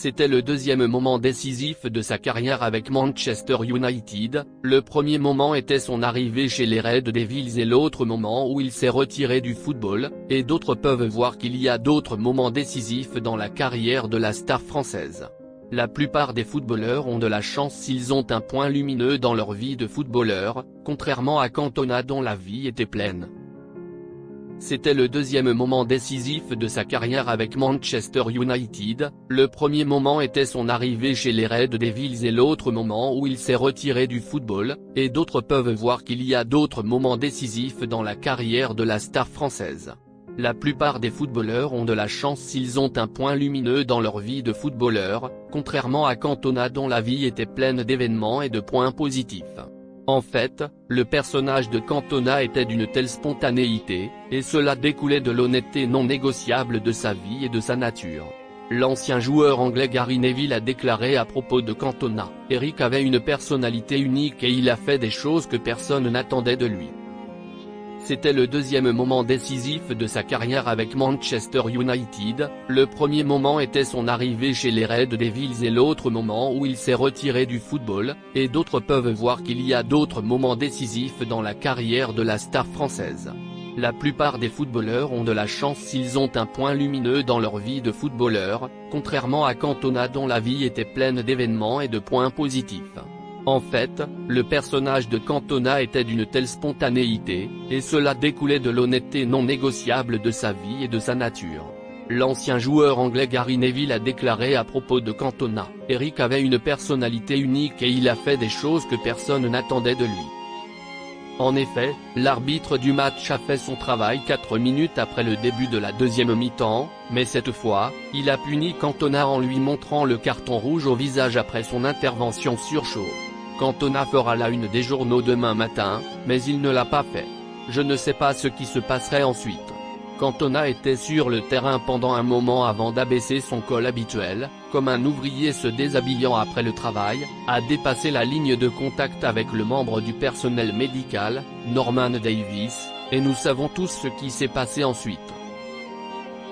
C'était le deuxième moment décisif de sa carrière avec Manchester United, le premier moment était son arrivée chez les Red Devils et l'autre moment où il s'est retiré du football, et d'autres peuvent voir qu'il y a d'autres moments décisifs dans la carrière de la star française. La plupart des footballeurs ont de la chance s'ils ont un point lumineux dans leur vie de footballeur, contrairement à Cantona dont la vie était pleine. C'était le deuxième moment décisif de sa carrière avec Manchester United, le premier moment était son arrivée chez les Red Devils et l'autre moment où il s'est retiré du football, et d'autres peuvent voir qu'il y a d'autres moments décisifs dans la carrière de la star française. La plupart des footballeurs ont de la chance s'ils ont un point lumineux dans leur vie de footballeur, contrairement à Cantona dont la vie était pleine d'événements et de points positifs. En fait, le personnage de Cantona était d'une telle spontanéité, et cela découlait de l'honnêteté non négociable de sa vie et de sa nature. L'ancien joueur anglais Gary Neville a déclaré à propos de Cantona, « Eric avait une personnalité unique et il a fait des choses que personne n'attendait de lui ». C'était le deuxième moment décisif de sa carrière avec Manchester United, le premier moment était son arrivée chez les Red Devils et l'autre moment où il s'est retiré du football, et d'autres peuvent voir qu'il y a d'autres moments décisifs dans la carrière de la star française. La plupart des footballeurs ont de la chance s'ils ont un point lumineux dans leur vie de footballeur, contrairement à Cantona dont la vie était pleine d'événements et de points positifs. En fait, le personnage de Cantona était d'une telle spontanéité, et cela découlait de l'honnêteté non négociable de sa vie et de sa nature. L'ancien joueur anglais Gary Neville a déclaré à propos de Cantona, « Eric avait une personnalité unique et il a fait des choses que personne n'attendait de lui ». En effet, l'arbitre du match a fait son travail 4 minutes après le début de la deuxième mi-temps, mais cette fois, il a puni Cantona en lui montrant le carton rouge au visage après son intervention sur chaud. Cantona fera la une des journaux demain matin, mais il ne l'a pas fait. Je ne sais pas ce qui se passerait ensuite. Cantona était sur le terrain pendant un moment avant d'abaisser son col habituel, comme un ouvrier se déshabillant après le travail, a dépassé la ligne de contact avec le membre du personnel médical, Norman Davis, et nous savons tous ce qui s'est passé ensuite.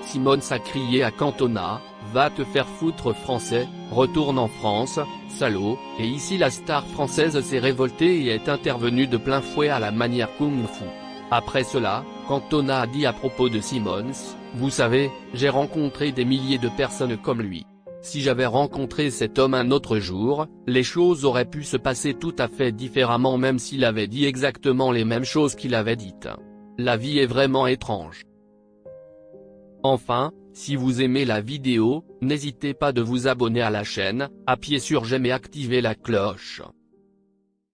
Simmons a crié à Cantona, « Va te faire foutre français, retourne en France, salaud », et ici la star française s'est révoltée et est intervenue de plein fouet à la manière kung-fu. Après cela, Cantona a dit à propos de Simmons, « Vous savez, j'ai rencontré des milliers de personnes comme lui. Si j'avais rencontré cet homme un autre jour, les choses auraient pu se passer tout à fait différemment même s'il avait dit exactement les mêmes choses qu'il avait dites. La vie est vraiment étrange. » Enfin, si vous aimez la vidéo, n'hésitez pas de vous abonner à la chaîne, appuyer sur j'aime et activer la cloche.